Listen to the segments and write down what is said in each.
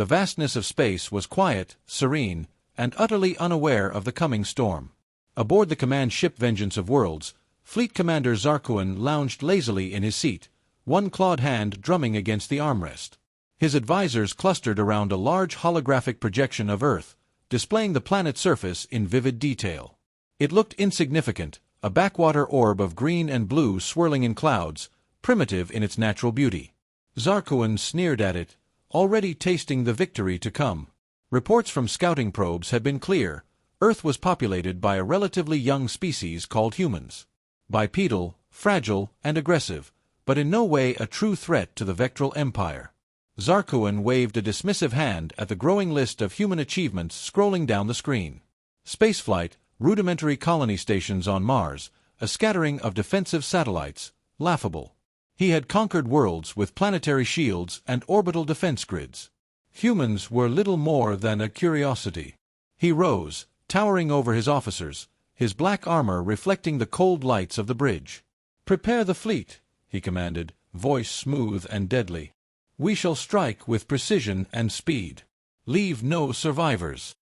The vastness of space was quiet, serene, and utterly unaware of the coming storm. Aboard the command ship Vengeance of Worlds, Fleet Commander Zarkuan lounged lazily in his seat, one clawed hand drumming against the armrest. His advisors clustered around a large holographic projection of Earth, displaying the planet's surface in vivid detail. It looked insignificant, a backwater orb of green and blue swirling in clouds, primitive in its natural beauty. Zarkuan sneered at it, already tasting the victory to come. Reports from scouting probes had been clear. Earth was populated by a relatively young species called humans. Bipedal, fragile, and aggressive, but in no way a true threat to the Vectral Empire. Zarkuan waved a dismissive hand at the growing list of human achievements scrolling down the screen. Spaceflight, rudimentary colony stations on Mars, a scattering of defensive satellites, laughable. He had conquered worlds with planetary shields and orbital defense grids. Humans were little more than a curiosity. He rose, towering over his officers, his black armor reflecting the cold lights of the bridge. "Prepare the fleet," he commanded, voice smooth and deadly. "We shall strike with precision and speed. Leave no survivors."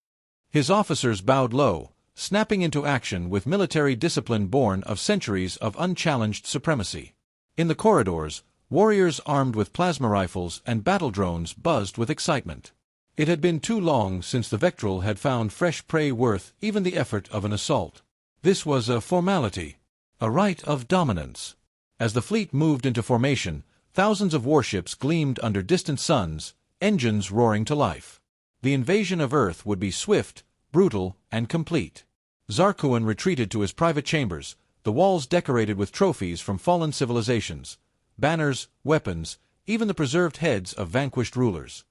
His officers bowed low, snapping into action with military discipline born of centuries of unchallenged supremacy. In the corridors, warriors armed with plasma rifles and battle drones buzzed with excitement. It had been too long since the Vectral had found fresh prey worth even the effort of an assault. This was a formality, a rite of dominance. As the fleet moved into formation, thousands of warships gleamed under distant suns, engines roaring to life. The invasion of Earth would be swift, brutal, and complete. Zarkuan retreated to his private chambers, the walls decorated with trophies from fallen civilizations, banners, weapons, even the preserved heads of vanquished rulers.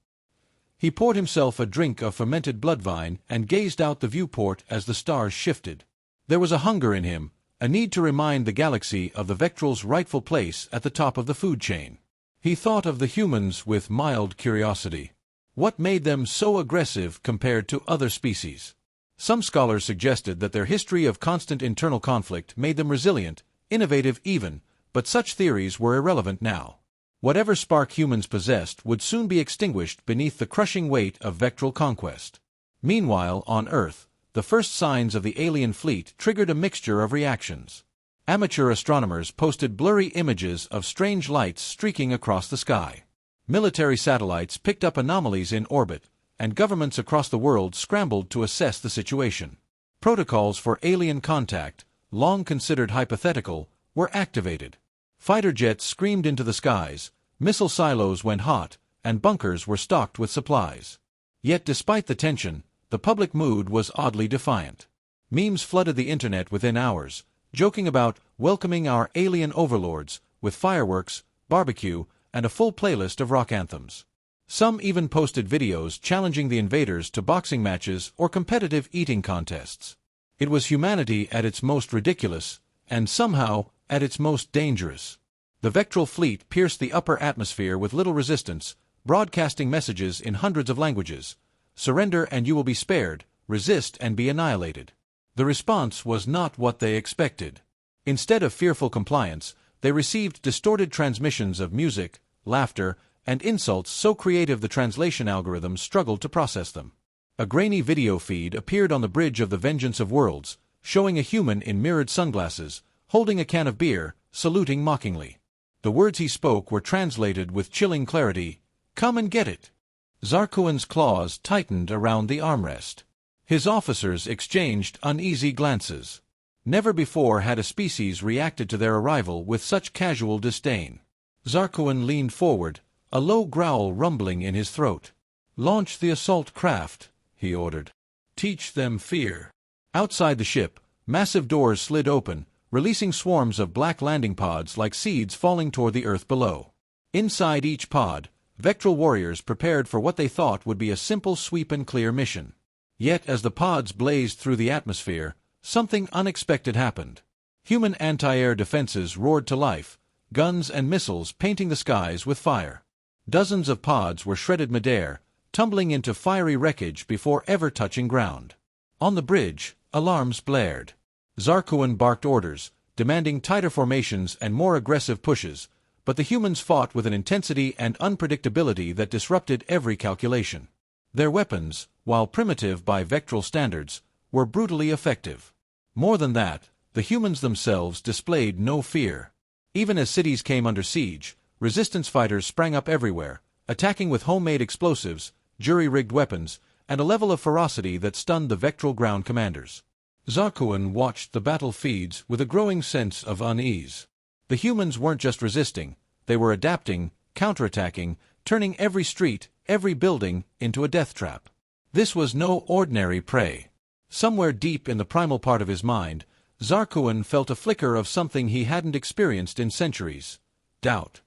He poured himself a drink of fermented bloodvine and gazed out the viewport as the stars shifted. There was a hunger in him, a need to remind the galaxy of the Vectral's rightful place at the top of the food chain. He thought of the humans with mild curiosity. What made them so aggressive compared to other species? Some scholars suggested that their history of constant internal conflict made them resilient, innovative even, but such theories were irrelevant now. Whatever spark humans possessed would soon be extinguished beneath the crushing weight of Vectral conquest. Meanwhile, on Earth, the first signs of the alien fleet triggered a mixture of reactions. Amateur astronomers posted blurry images of strange lights streaking across the sky. Military satellites picked up anomalies in orbit, and governments across the world scrambled to assess the situation. Protocols for alien contact, long considered hypothetical, were activated. Fighter jets screamed into the skies, missile silos went hot, and bunkers were stocked with supplies. Yet despite the tension, the public mood was oddly defiant. Memes flooded the internet within hours, joking about welcoming our alien overlords, with fireworks, barbecue, and a full playlist of rock anthems. Some even posted videos challenging the invaders to boxing matches or competitive eating contests. It was humanity at its most ridiculous, and somehow at its most dangerous. The Vectral fleet pierced the upper atmosphere with little resistance, broadcasting messages in hundreds of languages. "Surrender and you will be spared, resist and be annihilated." The response was not what they expected. Instead of fearful compliance, they received distorted transmissions of music, laughter, and insults so creative the translation algorithms struggled to process them. A grainy video feed appeared on the bridge of the Vengeance of Worlds, showing a human in mirrored sunglasses, holding a can of beer, saluting mockingly. The words he spoke were translated with chilling clarity: "Come and get it." Zarkuan's claws tightened around the armrest. His officers exchanged uneasy glances. Never before had a species reacted to their arrival with such casual disdain. Zarkuan leaned forward, a low growl rumbling in his throat. "Launch the assault craft," he ordered. "Teach them fear." Outside the ship, massive doors slid open, releasing swarms of black landing pods like seeds falling toward the Earth below. Inside each pod, Vectral warriors prepared for what they thought would be a simple sweep and clear mission. Yet as the pods blazed through the atmosphere, something unexpected happened. Human anti-air defenses roared to life, guns and missiles painting the skies with fire. Dozens of pods were shredded midair, tumbling into fiery wreckage before ever touching ground. On the bridge, alarms blared. Zarkuan barked orders, demanding tighter formations and more aggressive pushes, but the humans fought with an intensity and unpredictability that disrupted every calculation. Their weapons, while primitive by vectral standards, were brutally effective. More than that, the humans themselves displayed no fear. Even as cities came under siege, resistance fighters sprang up everywhere, attacking with homemade explosives, jury-rigged weapons, and a level of ferocity that stunned the vectral ground commanders. Zarkuan watched the battlefields with a growing sense of unease. The humans weren't just resisting, they were adapting, counterattacking, turning every street, every building, into a death trap. This was no ordinary prey. Somewhere deep in the primal part of his mind, Zarkuan felt a flicker of something he hadn't experienced in centuries: doubt.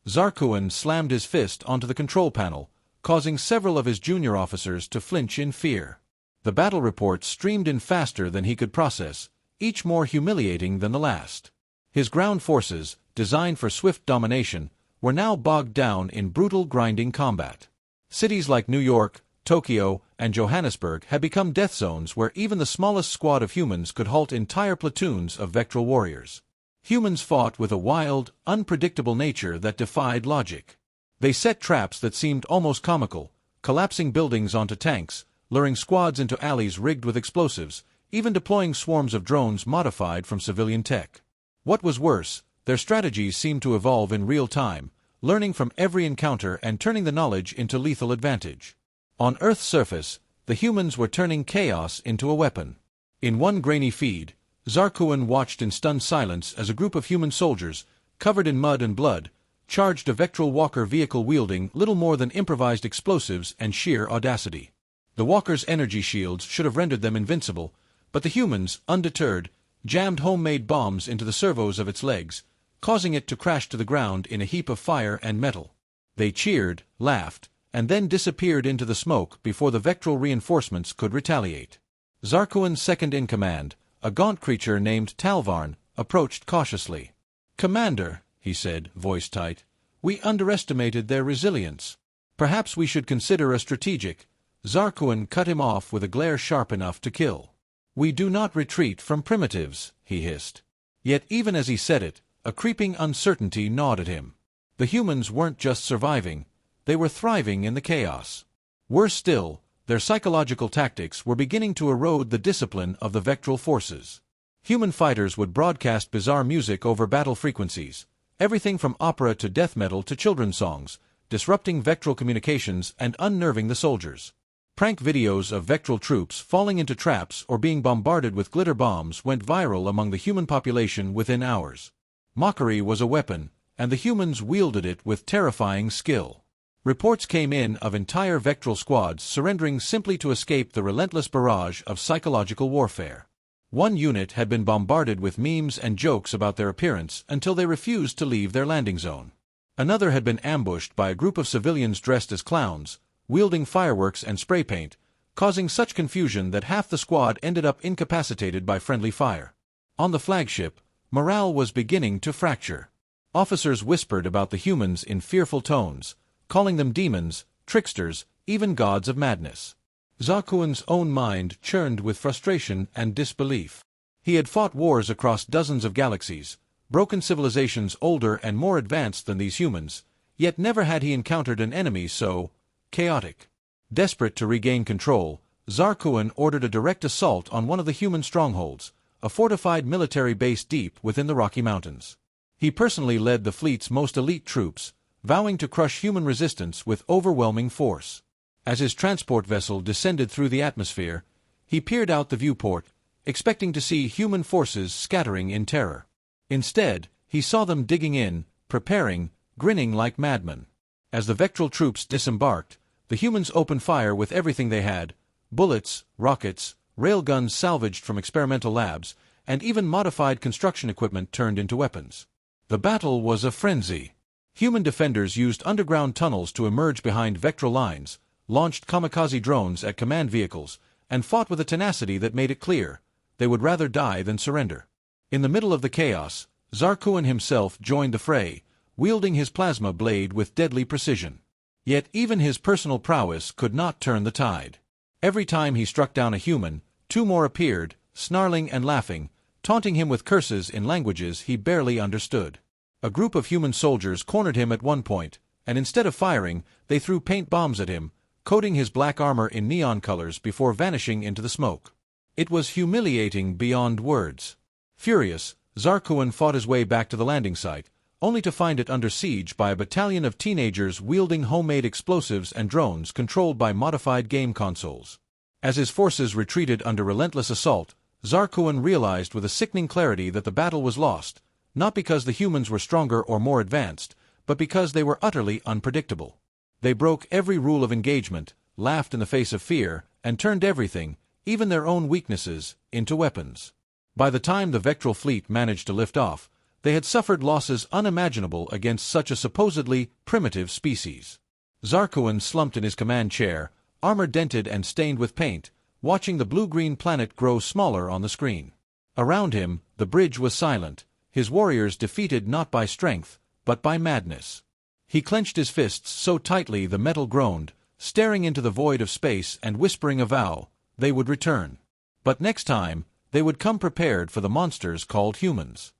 Zarkuan slammed his fist onto the control panel, causing several of his junior officers to flinch in fear. The battle reports streamed in faster than he could process, each more humiliating than the last. His ground forces, designed for swift domination, were now bogged down in brutal grinding combat. Cities like New York, Tokyo, and Johannesburg had become death zones where even the smallest squad of humans could halt entire platoons of vectral warriors. Humans fought with a wild, unpredictable nature that defied logic. They set traps that seemed almost comical, collapsing buildings onto tanks, luring squads into alleys rigged with explosives, even deploying swarms of drones modified from civilian tech. What was worse, their strategies seemed to evolve in real time, learning from every encounter and turning the knowledge into lethal advantage. On Earth's surface, the humans were turning chaos into a weapon. In one grainy feed, Zarkuan watched in stunned silence as a group of human soldiers, covered in mud and blood, charged a vectral walker vehicle wielding little more than improvised explosives and sheer audacity. The walker's energy shields should have rendered them invincible, but the humans, undeterred, jammed homemade bombs into the servos of its legs, causing it to crash to the ground in a heap of fire and metal. They cheered, laughed, and then disappeared into the smoke before the vectral reinforcements could retaliate. Zarkuan's second-in-command, a gaunt creature named Talvarn, approached cautiously. "Commander," he said, voice tight, "we underestimated their resilience. Perhaps we should consider a strategic." Zarkuan cut him off with a glare sharp enough to kill. "We do not retreat from primitives," he hissed. Yet even as he said it, a creeping uncertainty gnawed at him. The humans weren't just surviving, they were thriving in the chaos. Worse still, their psychological tactics were beginning to erode the discipline of the vectral forces. Human fighters would broadcast bizarre music over battle frequencies, everything from opera to death metal to children's songs, disrupting vectral communications and unnerving the soldiers. Prank videos of vectral troops falling into traps or being bombarded with glitter bombs went viral among the human population within hours. Mockery was a weapon, and the humans wielded it with terrifying skill. Reports came in of entire vectral squads surrendering simply to escape the relentless barrage of psychological warfare. One unit had been bombarded with memes and jokes about their appearance until they refused to leave their landing zone. Another had been ambushed by a group of civilians dressed as clowns, wielding fireworks and spray paint, causing such confusion that half the squad ended up incapacitated by friendly fire. On the flagship, morale was beginning to fracture. Officers whispered about the humans in fearful tones, calling them demons, tricksters, even gods of madness. Zarkuan's own mind churned with frustration and disbelief. He had fought wars across dozens of galaxies, broken civilizations older and more advanced than these humans, yet never had he encountered an enemy so chaotic. Desperate to regain control, Zarkuan ordered a direct assault on one of the human strongholds, a fortified military base deep within the Rocky Mountains. He personally led the fleet's most elite troops, vowing to crush human resistance with overwhelming force. As his transport vessel descended through the atmosphere, he peered out the viewport, expecting to see human forces scattering in terror. Instead, he saw them digging in, preparing, grinning like madmen. As the vectral troops disembarked, the humans opened fire with everything they had: bullets, rockets, railguns salvaged from experimental labs, and even modified construction equipment turned into weapons. The battle was a frenzy. Human defenders used underground tunnels to emerge behind vectral lines, launched kamikaze drones at command vehicles, and fought with a tenacity that made it clear they would rather die than surrender. In the middle of the chaos, Zarkuan himself joined the fray, wielding his plasma blade with deadly precision. Yet even his personal prowess could not turn the tide. Every time he struck down a human, two more appeared, snarling and laughing, taunting him with curses in languages he barely understood. A group of human soldiers cornered him at one point, and instead of firing, they threw paint bombs at him, coating his black armor in neon colors before vanishing into the smoke. It was humiliating beyond words. Furious, Zarkuan fought his way back to the landing site, only to find it under siege by a battalion of teenagers wielding homemade explosives and drones controlled by modified game consoles. As his forces retreated under relentless assault, Zarkuan realized with a sickening clarity that the battle was lost, not because the humans were stronger or more advanced, but because they were utterly unpredictable. They broke every rule of engagement, laughed in the face of fear, and turned everything, even their own weaknesses, into weapons. By the time the Vectral fleet managed to lift off, they had suffered losses unimaginable against such a supposedly primitive species. Zarkuan slumped in his command chair, armor dented and stained with paint, watching the blue-green planet grow smaller on the screen. Around him, the bridge was silent, his warriors defeated not by strength, but by madness. He clenched his fists so tightly the metal groaned, staring into the void of space and whispering a vow: they would return. But next time, they would come prepared for the monsters called humans.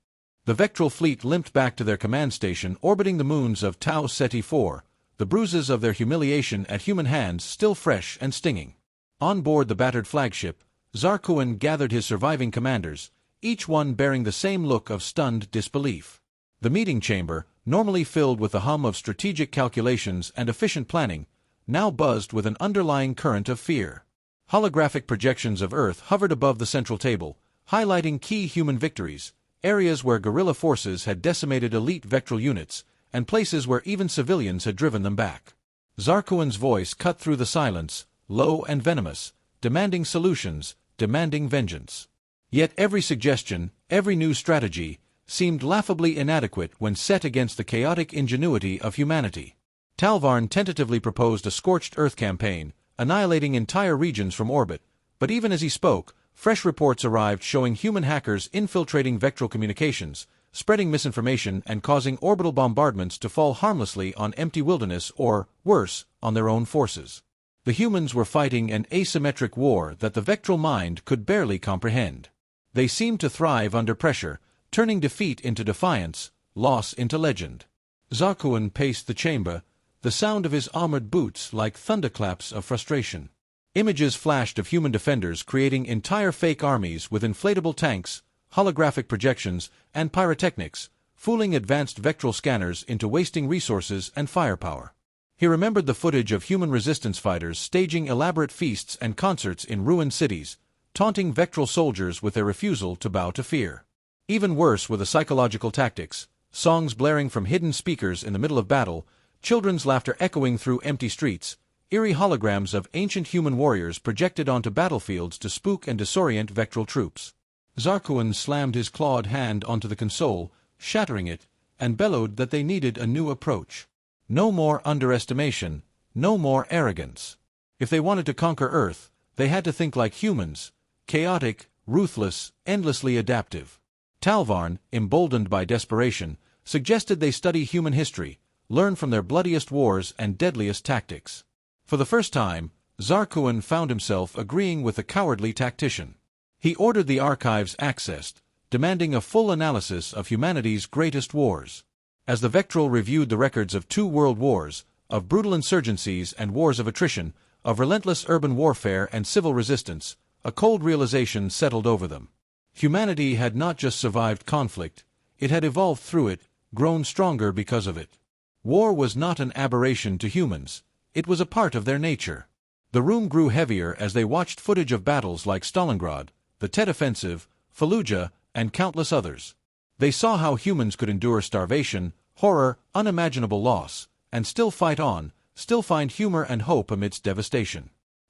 The Vectral fleet limped back to their command station orbiting the moons of Tau Ceti IV, the bruises of their humiliation at human hands still fresh and stinging. On board the battered flagship, Zarkuan gathered his surviving commanders, each one bearing the same look of stunned disbelief. The meeting chamber, normally filled with the hum of strategic calculations and efficient planning, now buzzed with an underlying current of fear. Holographic projections of Earth hovered above the central table, highlighting key human victories, areas where guerrilla forces had decimated elite Vectral units, and places where even civilians had driven them back. Zarkuan's voice cut through the silence, low and venomous, demanding solutions, demanding vengeance. Yet every suggestion, every new strategy, seemed laughably inadequate when set against the chaotic ingenuity of humanity. Talvarn tentatively proposed a scorched Earth campaign, annihilating entire regions from orbit, but even as he spoke, fresh reports arrived showing human hackers infiltrating Vectral communications, spreading misinformation and causing orbital bombardments to fall harmlessly on empty wilderness or, worse, on their own forces. The humans were fighting an asymmetric war that the Vectral mind could barely comprehend. They seemed to thrive under pressure, turning defeat into defiance, loss into legend. Zarkuan paced the chamber, the sound of his armored boots like thunderclaps of frustration. Images flashed of human defenders creating entire fake armies with inflatable tanks, holographic projections, and pyrotechnics, fooling advanced Vectral scanners into wasting resources and firepower. He remembered the footage of human resistance fighters staging elaborate feasts and concerts in ruined cities, taunting Vectral soldiers with their refusal to bow to fear. Even worse were the psychological tactics, songs blaring from hidden speakers in the middle of battle, children's laughter echoing through empty streets, eerie holograms of ancient human warriors projected onto battlefields to spook and disorient Vectral troops. Zarkuan slammed his clawed hand onto the console, shattering it, and bellowed that they needed a new approach. No more underestimation, no more arrogance. If they wanted to conquer Earth, they had to think like humans, chaotic, ruthless, endlessly adaptive. Talvarn, emboldened by desperation, suggested they study human history, learn from their bloodiest wars and deadliest tactics. For the first time, Zarkuan found himself agreeing with the cowardly tactician. He ordered the archives accessed, demanding a full analysis of humanity's greatest wars. As the Vectral reviewed the records of 2 world wars, of brutal insurgencies and wars of attrition, of relentless urban warfare and civil resistance, a cold realization settled over them. Humanity had not just survived conflict, it had evolved through it, grown stronger because of it. War was not an aberration to humans, it was a part of their nature. The room grew heavier as they watched footage of battles like Stalingrad, the Tet Offensive, Fallujah, and countless others. They saw how humans could endure starvation, horror, unimaginable loss, and still fight on, still find humor and hope amidst devastation.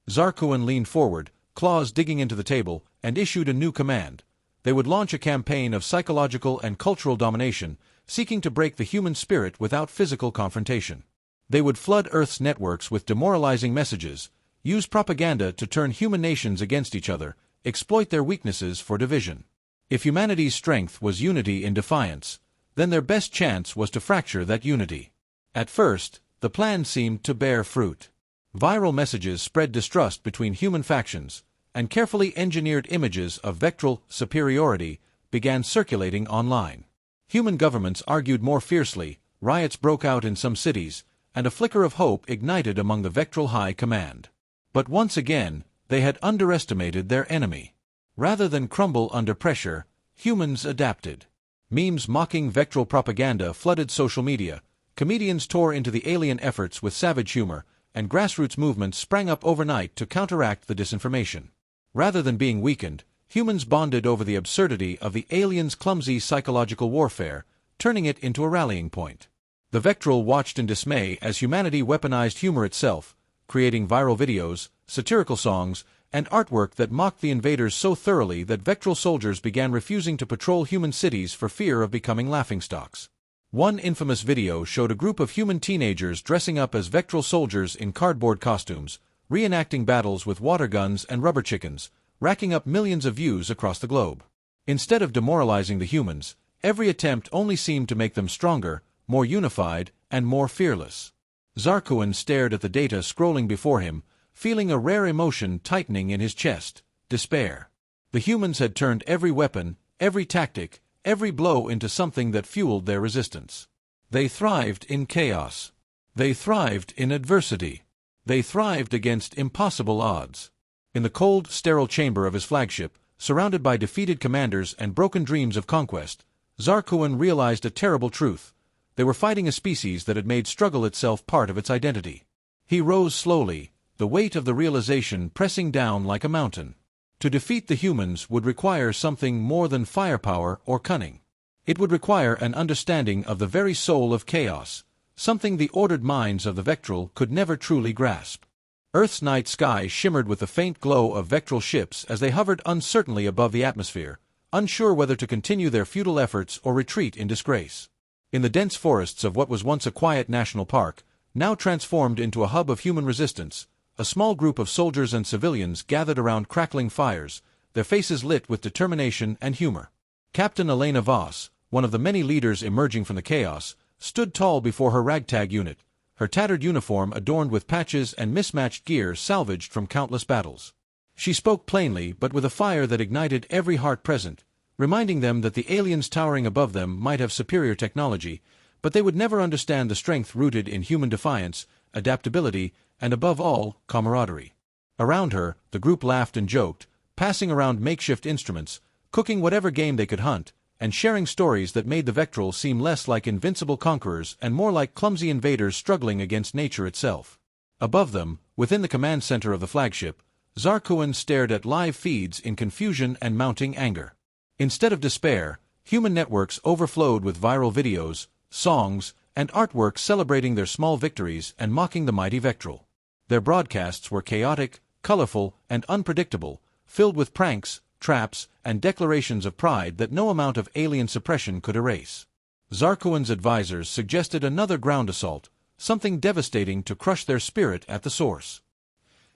Zarkuan leaned forward, claws digging into the table, and issued a new command. They would launch a campaign of psychological and cultural domination, seeking to break the human spirit without physical confrontation. They would flood Earth's networks with demoralizing messages, use propaganda to turn human nations against each other, exploit their weaknesses for division. If humanity's strength was unity in defiance, then their best chance was to fracture that unity. At first, the plan seemed to bear fruit. Viral messages spread distrust between human factions, and carefully engineered images of Vectral superiority began circulating online. Human governments argued more fiercely, riots broke out in some cities, and a flicker of hope ignited among the Vectral High Command. But once again, they had underestimated their enemy. Rather than crumble under pressure, humans adapted. Memes mocking Vectral propaganda flooded social media, comedians tore into the alien efforts with savage humor, and grassroots movements sprang up overnight to counteract the disinformation. Rather than being weakened, humans bonded over the absurdity of the aliens' clumsy psychological warfare, turning it into a rallying point. The Vectral watched in dismay as humanity weaponized humor itself, creating viral videos, satirical songs, and artwork that mocked the invaders so thoroughly that Vectral soldiers began refusing to patrol human cities for fear of becoming laughingstocks. One infamous video showed a group of human teenagers dressing up as Vectral soldiers in cardboard costumes, reenacting battles with water guns and rubber chickens, racking up millions of views across the globe. Instead of demoralizing the humans, every attempt only seemed to make them stronger, more unified, and more fearless. Zarkuan stared at the data scrolling before him, feeling a rare emotion tightening in his chest: despair. The humans had turned every weapon, every tactic, every blow into something that fueled their resistance. They thrived in chaos. They thrived in adversity. They thrived against impossible odds. In the cold, sterile chamber of his flagship, surrounded by defeated commanders and broken dreams of conquest, Zarkuan realized a terrible truth. They were fighting a species that had made struggle itself part of its identity. He rose slowly, the weight of the realization pressing down like a mountain. To defeat the humans would require something more than firepower or cunning. It would require an understanding of the very soul of chaos, something the ordered minds of the Vectral could never truly grasp. Earth's night sky shimmered with the faint glow of Vectral ships as they hovered uncertainly above the atmosphere, unsure whether to continue their futile efforts or retreat in disgrace. In the dense forests of what was once a quiet national park, now transformed into a hub of human resistance, a small group of soldiers and civilians gathered around crackling fires, their faces lit with determination and humor. Captain Elena Voss, one of the many leaders emerging from the chaos, stood tall before her ragtag unit, her tattered uniform adorned with patches and mismatched gear salvaged from countless battles. She spoke plainly but with a fire that ignited every heart present, reminding them that the aliens towering above them might have superior technology, but they would never understand the strength rooted in human defiance, adaptability, and above all, camaraderie. Around her, the group laughed and joked, passing around makeshift instruments, cooking whatever game they could hunt, and sharing stories that made the Vectral seem less like invincible conquerors and more like clumsy invaders struggling against nature itself. Above them, within the command center of the flagship, Zarkuan stared at live feeds in confusion and mounting anger. Instead of despair, human networks overflowed with viral videos, songs, and artwork celebrating their small victories and mocking the mighty Vectral. Their broadcasts were chaotic, colorful, and unpredictable, filled with pranks, traps, and declarations of pride that no amount of alien suppression could erase. Zarkuan's advisors suggested another ground assault, something devastating to crush their spirit at the source.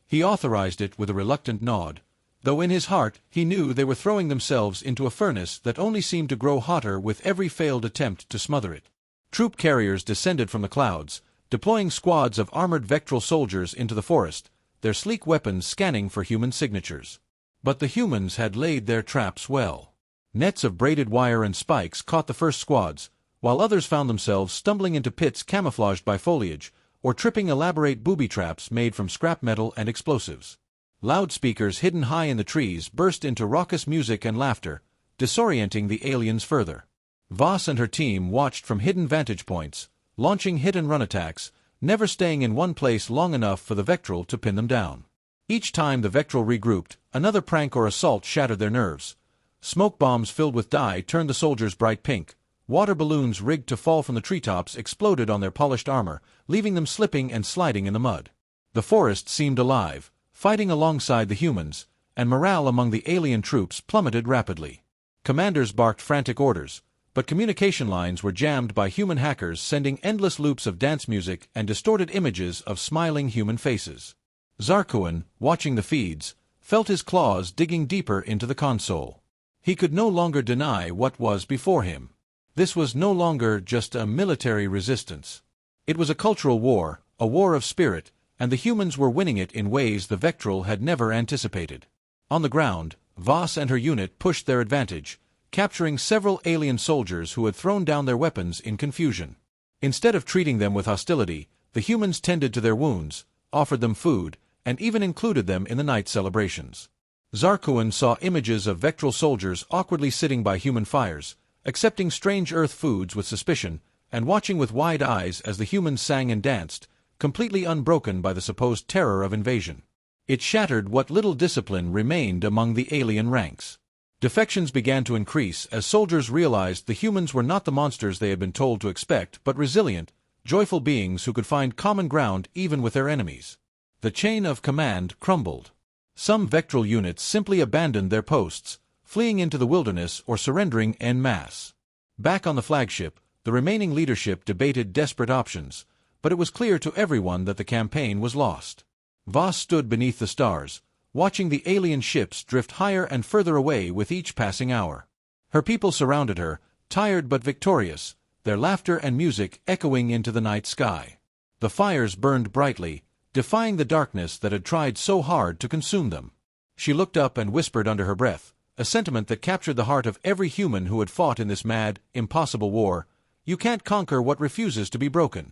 He authorized it with a reluctant nod, though in his heart he knew they were throwing themselves into a furnace that only seemed to grow hotter with every failed attempt to smother it. Troop carriers descended from the clouds, deploying squads of armored Vectral soldiers into the forest, their sleek weapons scanning for human signatures. But the humans had laid their traps well. Nets of braided wire and spikes caught the first squads, while others found themselves stumbling into pits camouflaged by foliage, or tripping elaborate booby traps made from scrap metal and explosives. Loudspeakers hidden high in the trees burst into raucous music and laughter, disorienting the aliens further. Voss and her team watched from hidden vantage points, launching hit-and-run attacks, never staying in one place long enough for the Vectral to pin them down. Each time the Vectral regrouped, another prank or assault shattered their nerves. Smoke bombs filled with dye turned the soldiers bright pink. Water balloons rigged to fall from the treetops exploded on their polished armor, leaving them slipping and sliding in the mud. The forest seemed alive, fighting alongside the humans, and morale among the alien troops plummeted rapidly. Commanders barked frantic orders, but communication lines were jammed by human hackers sending endless loops of dance music and distorted images of smiling human faces. Zarkuan, watching the feeds, felt his claws digging deeper into the console. He could no longer deny what was before him. This was no longer just a military resistance. It was a cultural war, a war of spirit, and the humans were winning it in ways the Vectral had never anticipated. On the ground, Voss and her unit pushed their advantage, capturing several alien soldiers who had thrown down their weapons in confusion. Instead of treating them with hostility, The humans tended to their wounds, offered them food, and even included them in the night celebrations. Zarkuan saw images of Vectral soldiers awkwardly sitting by human fires, accepting strange Earth foods with suspicion, and watching with wide eyes as the humans sang and danced, completely unbroken by the supposed terror of invasion. It shattered what little discipline remained among the alien ranks. Defections began to increase as soldiers realized the humans were not the monsters they had been told to expect, but resilient, joyful beings who could find common ground even with their enemies. The chain of command crumbled. Some Vectral units simply abandoned their posts, fleeing into the wilderness or surrendering en masse. Back on the flagship, the remaining leadership debated desperate options, but it was clear to everyone that the campaign was lost. Voss stood beneath the stars, watching the alien ships drift higher and further away with each passing hour. Her people surrounded her, tired but victorious, their laughter and music echoing into the night sky. The fires burned brightly, defying the darkness that had tried so hard to consume them. She looked up and whispered under her breath, a sentiment that captured the heart of every human who had fought in this mad, impossible war: "You can't conquer what refuses to be broken."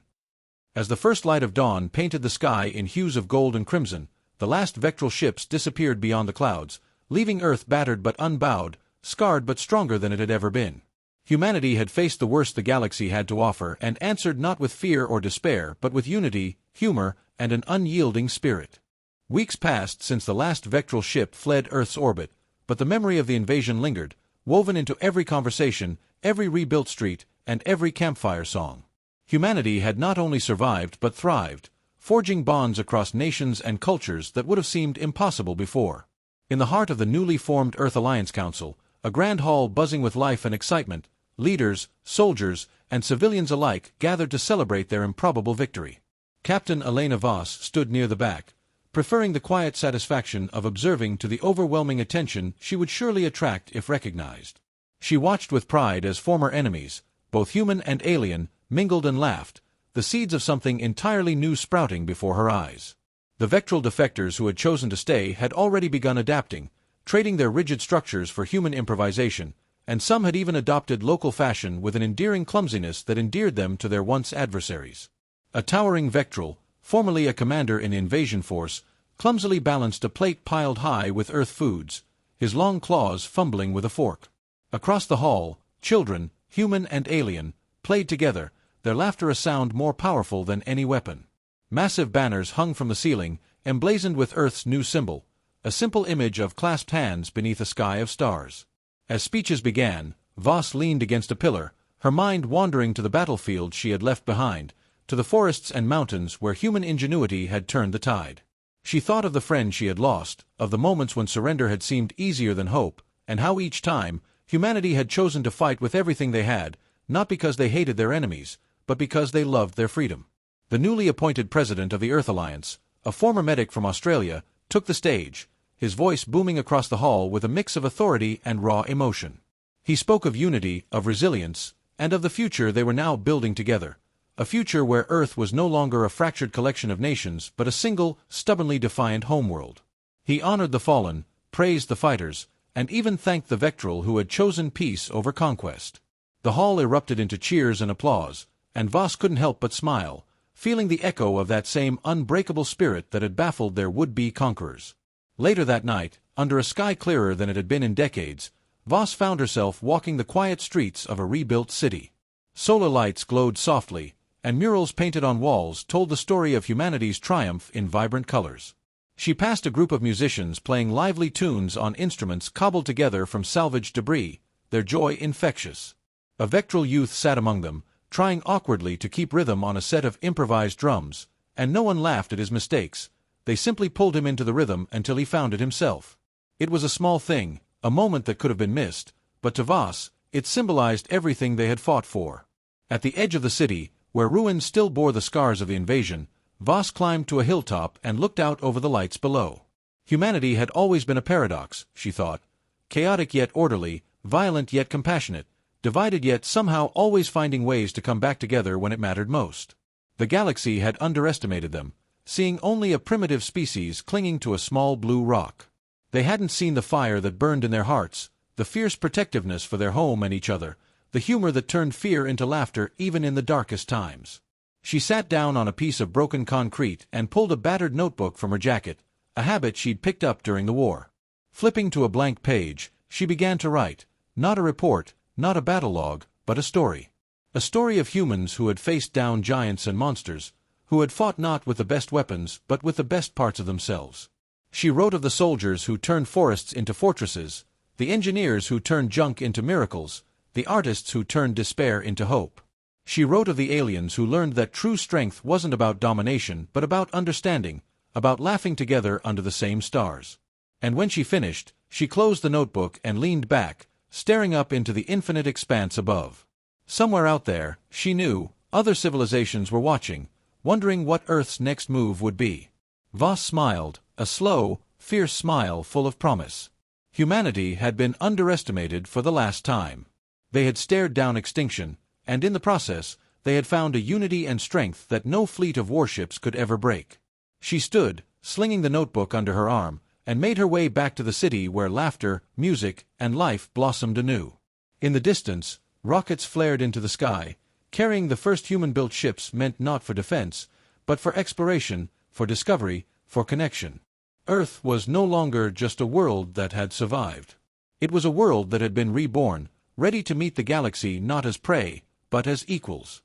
As the first light of dawn painted the sky in hues of gold and crimson, the last Vectral ships disappeared beyond the clouds, leaving Earth battered but unbowed, scarred but stronger than it had ever been. Humanity had faced the worst the galaxy had to offer and answered not with fear or despair but with unity, humor, and an unyielding spirit. Weeks passed since the last Vectral ship fled Earth's orbit, but the memory of the invasion lingered, woven into every conversation, every rebuilt street, and every campfire song. Humanity had not only survived but thrived, forging bonds across nations and cultures that would have seemed impossible before. In the heart of the newly formed Earth Alliance Council, a grand hall buzzing with life and excitement, leaders, soldiers, and civilians alike gathered to celebrate their improbable victory. Captain Elena Voss stood near the back, preferring the quiet satisfaction of observing to the overwhelming attention she would surely attract if recognized. She watched with pride as former enemies, both human and alien, mingled and laughed, the seeds of something entirely new sprouting before her eyes. The Vectral defectors who had chosen to stay had already begun adapting, trading their rigid structures for human improvisation, and some had even adopted local fashion with an endearing clumsiness that endeared them to their once adversaries. A towering Vectral, formerly a commander in invasion force, clumsily balanced a plate piled high with Earth foods, his long claws fumbling with a fork. Across the hall, children, human and alien, played together, their laughter a sound more powerful than any weapon. Massive banners hung from the ceiling, emblazoned with Earth's new symbol, a simple image of clasped hands beneath a sky of stars. As speeches began, Voss leaned against a pillar, her mind wandering to the battlefield she had left behind, to the forests and mountains where human ingenuity had turned the tide. She thought of the friends she had lost, of the moments when surrender had seemed easier than hope, and how each time, humanity had chosen to fight with everything they had, not because they hated their enemies, but because they loved their freedom. The newly appointed president of the Earth Alliance, a former medic from Australia, took the stage, his voice booming across the hall with a mix of authority and raw emotion. He spoke of unity, of resilience, and of the future they were now building together, a future where Earth was no longer a fractured collection of nations but a single, stubbornly defiant homeworld. He honored the fallen, praised the fighters, and even thanked the Vectral who had chosen peace over conquest. The hall erupted into cheers and applause, and Voss couldn't help but smile, feeling the echo of that same unbreakable spirit that had baffled their would-be conquerors. Later that night, under a sky clearer than it had been in decades, Voss found herself walking the quiet streets of a rebuilt city. Solar lights glowed softly, and murals painted on walls told the story of humanity's triumph in vibrant colors. She passed a group of musicians playing lively tunes on instruments cobbled together from salvaged debris, their joy infectious. A Vectral youth sat among them, trying awkwardly to keep rhythm on a set of improvised drums, and no one laughed at his mistakes. They simply pulled him into the rhythm until he found it himself. It was a small thing, a moment that could have been missed, but to Voss, it symbolized everything they had fought for. At the edge of the city, where ruins still bore the scars of the invasion, Voss climbed to a hilltop and looked out over the lights below. Humanity had always been a paradox, she thought, chaotic yet orderly, violent yet compassionate, divided yet somehow always finding ways to come back together when it mattered most. The galaxy had underestimated them, seeing only a primitive species clinging to a small blue rock. They hadn't seen the fire that burned in their hearts, the fierce protectiveness for their home and each other, the humor that turned fear into laughter even in the darkest times. She sat down on a piece of broken concrete and pulled a battered notebook from her jacket, a habit she'd picked up during the war. Flipping to a blank page, she began to write, not a report, not a battle log, but a story. A story of humans who had faced down giants and monsters, who had fought not with the best weapons but with the best parts of themselves. She wrote of the soldiers who turned forests into fortresses, the engineers who turned junk into miracles, the artists who turned despair into hope. She wrote of the aliens who learned that true strength wasn't about domination but about understanding, about laughing together under the same stars. And when she finished, she closed the notebook and leaned back, staring up into the infinite expanse above. Somewhere out there, she knew, other civilizations were watching, wondering what Earth's next move would be. Voss smiled, a slow, fierce smile full of promise. Humanity had been underestimated for the last time. They had stared down extinction, and in the process, they had found a unity and strength that no fleet of warships could ever break. She stood, slinging the notebook under her arm, and made her way back to the city where laughter, music, and life blossomed anew. In the distance, rockets flared into the sky, carrying the first human-built ships meant not for defense, but for exploration, for discovery, for connection. Earth was no longer just a world that had survived. It was a world that had been reborn, ready to meet the galaxy not as prey, but as equals.